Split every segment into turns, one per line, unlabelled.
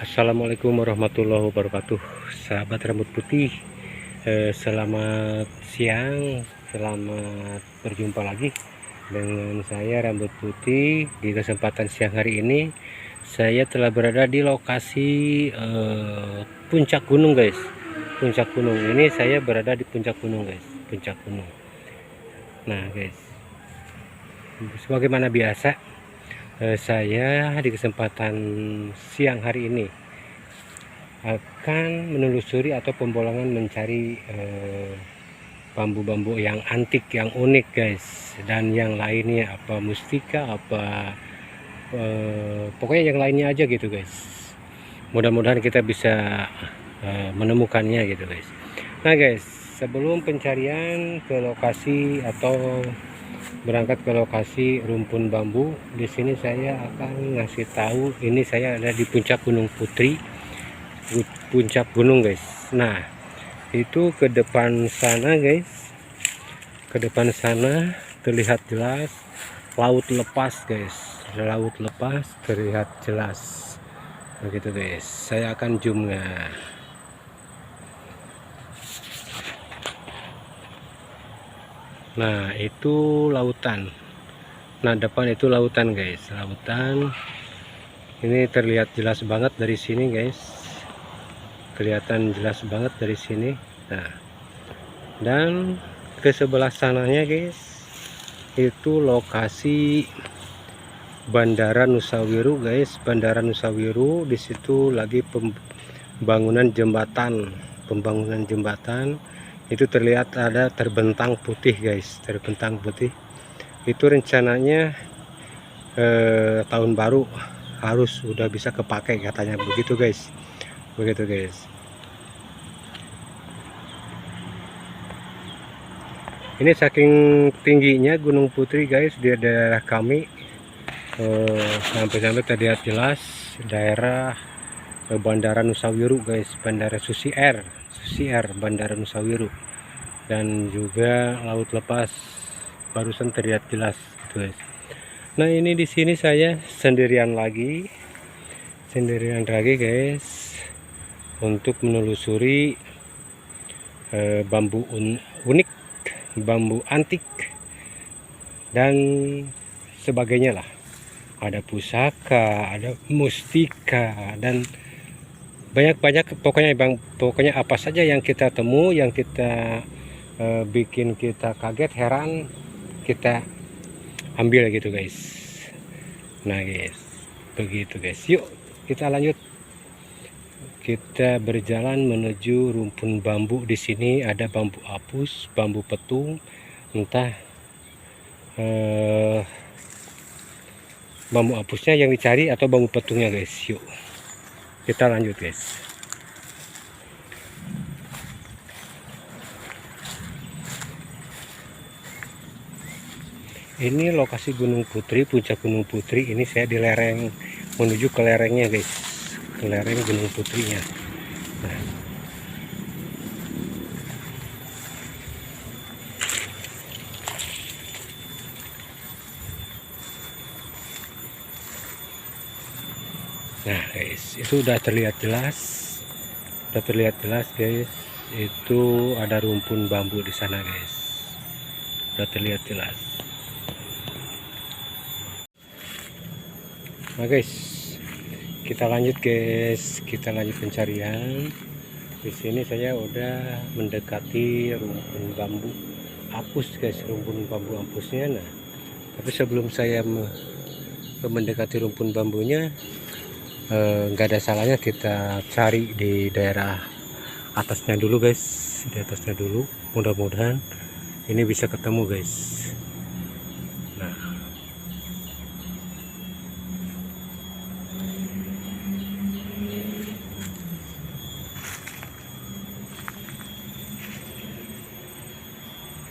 Assalamualaikum warahmatullahi wabarakatuh, sahabat rambut putih. Selamat siang, selamat berjumpa lagi dengan saya Rambut Putih. Di kesempatan siang hari ini saya telah berada di lokasi puncak gunung, guys. Puncak gunung ini saya berada di puncak gunung, guys. Puncak gunung. Nah, guys, sebagaimana biasa, saya di kesempatan siang hari ini akan menelusuri atau pembolongan mencari bambu-bambu yang antik, yang unik, guys, dan yang lainnya, apa mustika, apa pokoknya yang lainnya aja gitu, guys. Mudah-mudahan kita bisa menemukannya gitu, guys. Nah, guys, sebelum pencarian ke lokasi atau berangkat ke lokasi rumpun bambu, di sini saya akan ngasih tahu ini saya ada di puncak Gunung Putri, puncak gunung, guys. Nah, itu ke depan sana, guys, ke depan sana terlihat jelas laut lepas, guys. Laut lepas terlihat jelas begitu, guys. Saya akan zoomnya. Nah, itu lautan. Nah, depan itu lautan, guys. Lautan ini terlihat jelas banget dari sini, guys. Kelihatan jelas banget dari sini. Nah, dan ke sebelah sananya, guys, itu lokasi Bandara Nusawiru, guys. Bandara Nusawiru, di situ lagi pembangunan jembatan. Pembangunan jembatan itu terlihat ada terbentang putih, guys. Terbentang putih itu rencananya tahun baru harus sudah bisa kepakai katanya, begitu, guys. Begitu, guys. Ini saking tingginya Gunung Putri, guys, di daerah kami, sampai-sampai terlihat jelas daerah Bandara Nusawiru, guys. Bandara Susi Air, Bandara Nusawiru, dan juga laut lepas barusan terlihat jelas, guys. Nah, ini di sini saya sendirian lagi, guys, untuk menelusuri bambu unik, bambu antik, dan sebagainya lah. Ada pusaka, ada mustika, dan banyak-banyak, pokoknya apa saja yang kita temu, yang kita bikin kita kaget, heran, kita ambil gitu, guys. Nah, guys, begitu, guys. Yuk kita lanjut. Kita berjalan menuju rumpun bambu. Di sini ada bambu apus, bambu petung, entah bambu apusnya yang dicari atau bambu petungnya, guys. Yuk kita lanjut, guys. Ini lokasi Gunung Putri, puncak Gunung Putri. Ini saya di lereng, menuju ke lerengnya, guys, ke lereng Gunung Putrinya. Nah, guys, itu udah terlihat jelas, guys. Itu ada rumpun bambu di sana, guys. Udah terlihat jelas. Nah, guys, kita lanjut, guys. Kita lanjut pencarian. Di sini saya udah mendekati rumpun bambu apus, guys. Rumpun bambu apusnya. Nah, tapi sebelum saya mendekati rumpun bambunya, nggak ada salahnya kita cari di daerah atasnya dulu, guys. Di atasnya dulu, mudah-mudahan ini bisa ketemu, guys. Nah,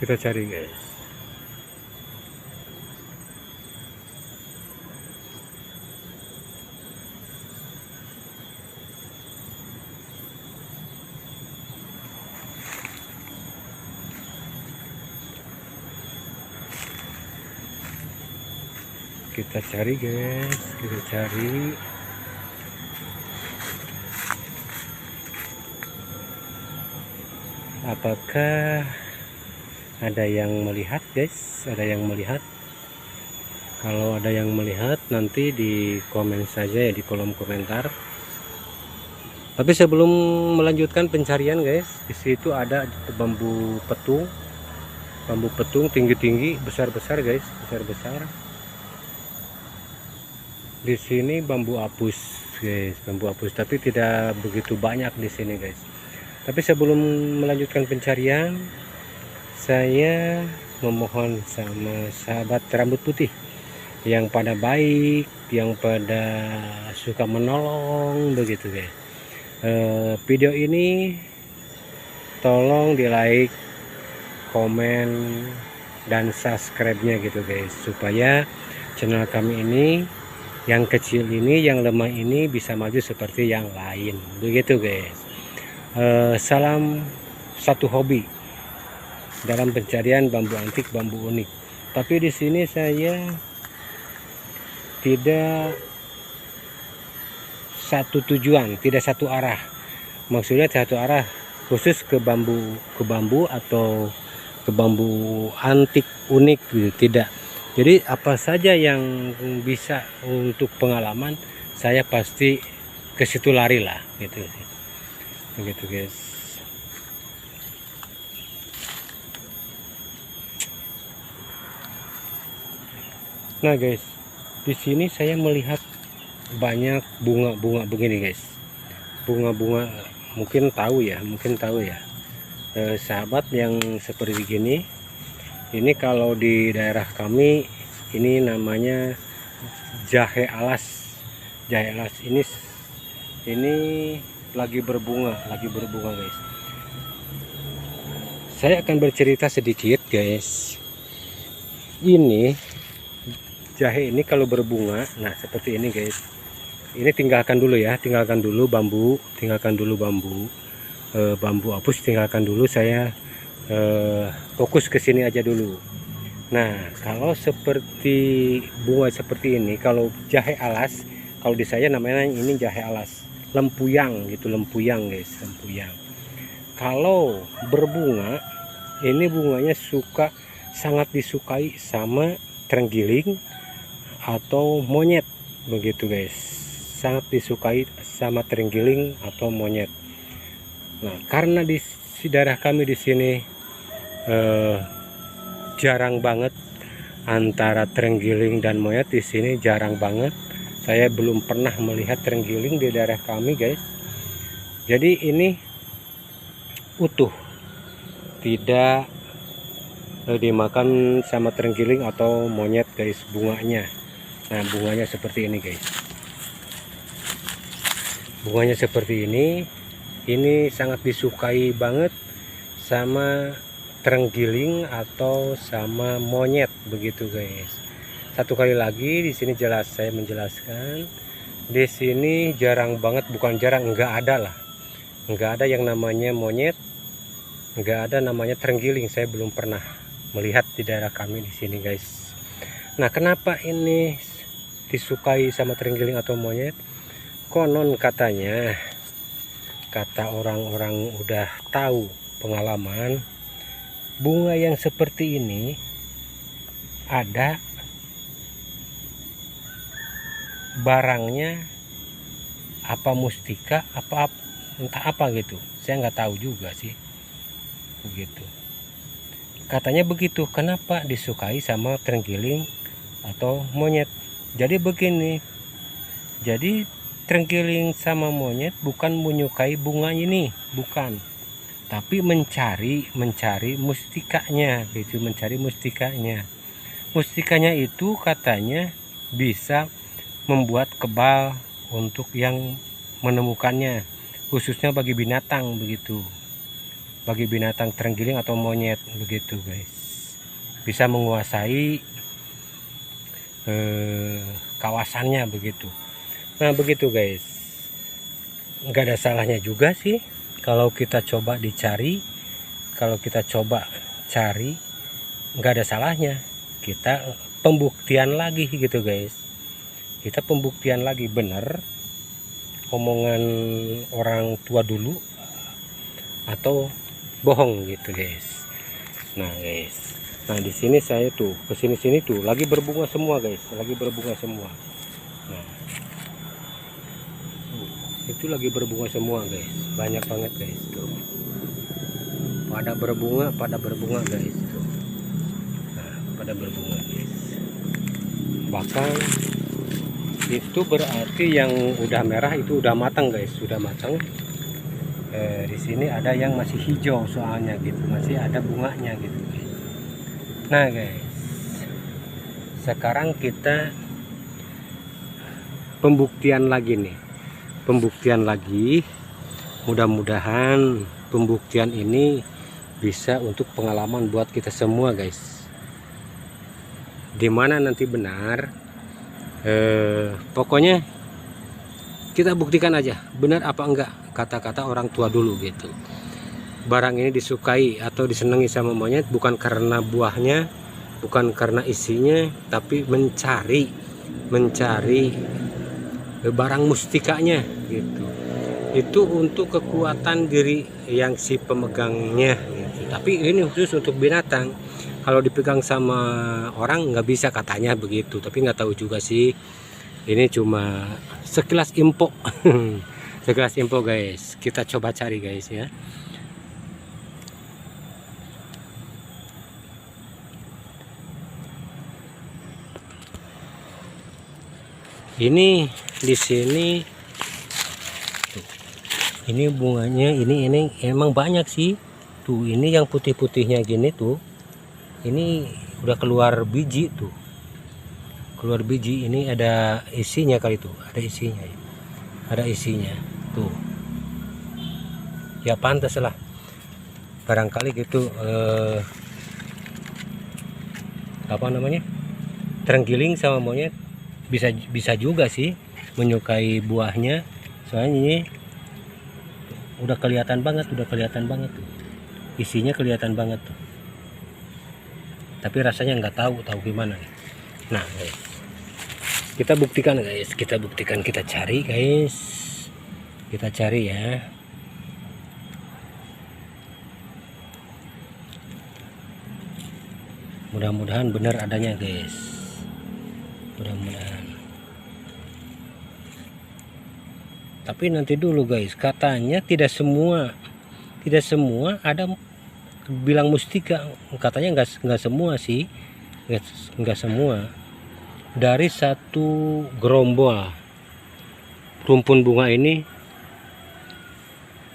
kita cari, guys. kita cari guys, kita cari. Apakah ada yang melihat guys? Ada yang melihat? Kalau ada yang melihat nanti di komen saja ya, di kolom komentar. Tapi sebelum melanjutkan pencarian guys, di situ ada bambu petung. Bambu petung tinggi-tinggi, besar-besar guys, besar-besar. Di sini bambu apus guys, bambu apus, tapi tidak begitu banyak di sini guys. Tapi sebelum melanjutkan pencarian, saya memohon sama sahabat rambut putih yang pada baik, yang pada suka menolong begitu guys. Video ini tolong di like, komen, dan subscribe-nya gitu guys, supaya channel kami ini yang kecil ini, yang lemah ini bisa maju seperti yang lain begitu guys. Salam satu hobi dalam pencarian bambu antik, bambu unik. Tapi di sini saya tidak satu tujuan, tidak satu arah. Maksudnya satu arah khusus ke bambu atau ke bambu antik unik gitu, tidak. Jadi apa saja yang bisa untuk pengalaman, saya pasti ke situ lari lah gitu. Begitu guys. Nah guys, di sini saya melihat banyak bunga-bunga begini guys. Bunga-bunga, mungkin tahu ya, sahabat yang seperti gini. Ini kalau di daerah kami ini namanya jahe alas. Jahe alas ini lagi berbunga guys. Saya akan bercerita sedikit guys. Ini jahe ini kalau berbunga, nah seperti ini guys. Ini tinggalkan dulu ya, tinggalkan dulu bambu apus, tinggalkan dulu. Saya fokus ke sini aja dulu. Nah, kalau seperti bunga seperti ini, kalau jahe alas, kalau di saya namanya ini jahe alas. Lempuyang gitu, lempuyang guys, lempuyang. Kalau berbunga, ini bunganya sangat disukai sama terenggiling atau monyet begitu guys. Sangat disukai sama terenggiling atau monyet. Nah, karena di daerah kami di sini jarang banget antara terenggiling dan monyet, di sini jarang banget. Saya belum pernah melihat terenggiling di daerah kami guys. Jadi ini utuh, tidak dimakan sama terenggiling atau monyet guys bunganya. Nah, bunganya seperti ini guys. Bunganya seperti ini. Ini sangat disukai banget sama terenggiling atau sama monyet begitu guys. Satu kali lagi di sini saya menjelaskan, di sini jarang banget, bukan jarang, enggak ada lah, enggak ada yang namanya monyet, enggak ada namanya terenggiling. Saya belum pernah melihat di daerah kami di sini guys. Nah, kenapa ini disukai sama terenggiling atau monyet? Konon katanya, kata orang-orang udah tahu pengalaman, bunga yang seperti ini ada barangnya, apa mustika, entah apa gitu. Saya nggak tahu juga sih begitu. Katanya begitu. Kenapa disukai sama terenggiling atau monyet? Jadi begini, jadi terenggiling sama monyet bukan menyukai bunga ini, bukan, tapi mencari mustikanya gitu, mencari mustikanya. Mustikanya itu katanya bisa membuat kebal untuk yang menemukannya, khususnya bagi binatang begitu, bagi binatang terenggiling atau monyet begitu guys, bisa menguasai kawasannya begitu. Nah begitu guys, nggak ada salahnya juga sih kalau kita coba dicari, kalau kita coba cari, nggak ada salahnya kita pembuktian lagi gitu guys. Kita pembuktian lagi benar omongan orang tua dulu atau bohong gitu guys. Nah guys, nah di sini saya tuh kesini-sini tuh lagi berbunga semua guys, lagi berbunga semua. Nah itu lagi berbunga semua guys, banyak banget guys tuh, pada berbunga guys tuh. Nah pada berbunga guys, bahkan itu berarti yang udah merah itu udah matang guys, sudah matang. Di sini ada yang masih hijau soalnya gitu, masih ada bunganya gitu guys. Nah guys, sekarang kita pembuktian lagi nih, pembuktian lagi. Mudah-mudahan pembuktian ini bisa untuk pengalaman buat kita semua guys. Dimana nanti benar, pokoknya kita buktikan aja benar apa enggak kata-kata orang tua dulu gitu. Barang ini disukai atau disenangi sama monyet bukan karena buahnya, bukan karena isinya, tapi mencari barang mustikanya gitu. Itu untuk kekuatan diri yang si pemegangnya gitu. Tapi ini khusus untuk binatang. Kalau dipegang sama orang nggak bisa katanya begitu, tapi nggak tahu juga sih. Ini cuma sekilas info. Sekilas info guys, kita coba cari guys ya. Ini di sini tuh, ini bunganya ini emang banyak sih tuh. Ini yang putih-putihnya gini tuh, ini udah keluar biji tuh, keluar biji. Ini ada isinya kali tuh, ada isinya, ada isinya tuh ya, pantas lah barangkali gitu, apa namanya, terenggiling sama monyet. Bisa juga sih menyukai buahnya, soalnya ini udah kelihatan banget tuh, isinya kelihatan banget tuh, tapi rasanya nggak tahu gimana. Nah guys, kita buktikan guys, kita cari guys, kita cari ya. Mudah-mudahan benar adanya guys, mudah-mudahan. Tapi nanti dulu guys, katanya tidak semua ada bilang mustika, katanya nggak semua sih, nggak semua. Dari satu gerombol rumpun bunga ini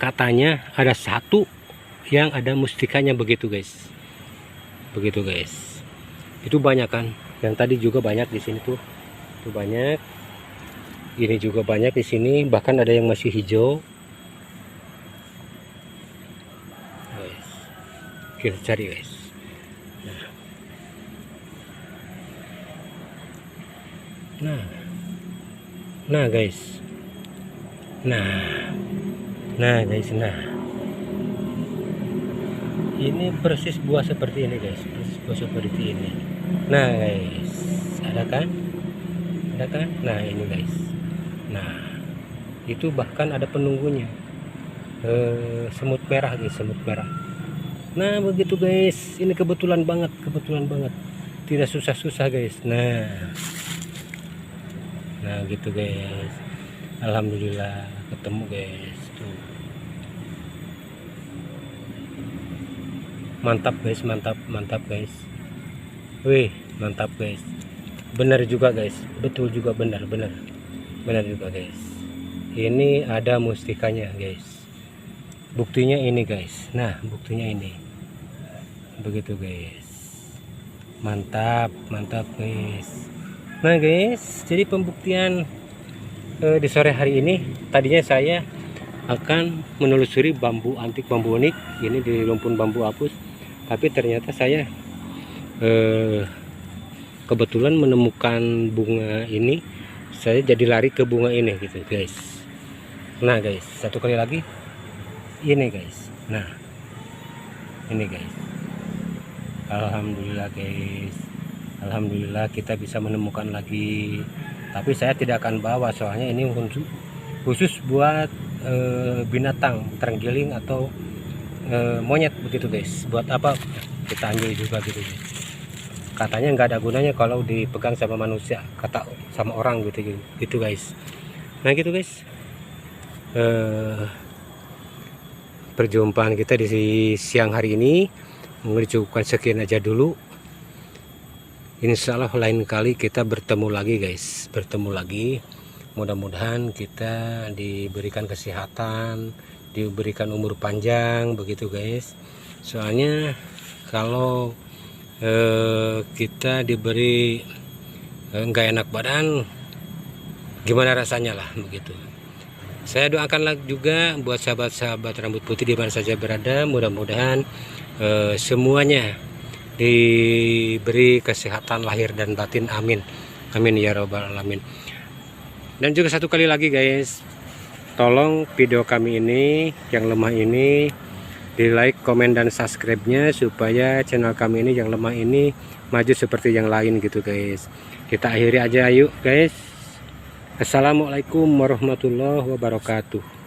katanya ada satu yang ada mustikanya begitu guys, begitu guys. Itu banyak kan, yang tadi juga banyak di sini tuh banyak, ini juga banyak di sini, bahkan ada yang masih hijau guys. Kita cari guys. Nah guys, nah guys, ini persis buah seperti ini guys, persis buah seperti ini. Nah guys, ada kan, nah ini guys. Nah itu bahkan ada penunggunya, semut merah guys, semut merah. Nah begitu guys, ini kebetulan banget, tidak susah-susah guys. Nah gitu guys, alhamdulillah ketemu guys tuh. Mantap guys, mantap guys. Wih mantap guys, benar juga guys, betul juga, benar juga guys. Ini ada mustikanya guys, buktinya ini guys. Nah buktinya ini begitu guys, mantap guys. Nah guys, jadi pembuktian di sore hari ini, tadinya saya akan menelusuri bambu antik, bambu unik ini di rumpun bambu apus, tapi ternyata saya kebetulan menemukan bunga ini, saya jadi lari ke bunga ini gitu guys. Nah guys, satu kali lagi ini guys. Nah ini guys, alhamdulillah guys, Alhamdulillah kita bisa menemukan lagi, tapi saya tidak akan bawa soalnya ini khusus buat binatang terenggiling atau monyet begitu guys. Buat apa kita ambil juga gitu guys, katanya nggak ada gunanya kalau dipegang sama manusia, kata sama orang gitu guys. Nah gitu guys, perjumpaan kita di siang hari ini mungkin cukupkan sekian aja dulu. Insya Allah lain kali kita bertemu lagi guys, bertemu lagi. Mudah-mudahan kita diberikan kesehatan, diberikan umur panjang begitu guys. Soalnya kalau kita diberi nggak enak badan, gimana rasanya lah begitu. Saya doakan juga buat sahabat-sahabat rambut putih di mana saja berada, mudah-mudahan semuanya diberi kesehatan lahir dan batin, amin amin ya robbal alamin. Dan juga satu kali lagi guys, tolong video kami ini yang lemah ini di like, komen, dan subscribe nya supaya channel kami ini yang lemah ini maju seperti yang lain gitu guys. Kita akhiri aja yuk guys. Assalamualaikum warahmatullahi wabarakatuh.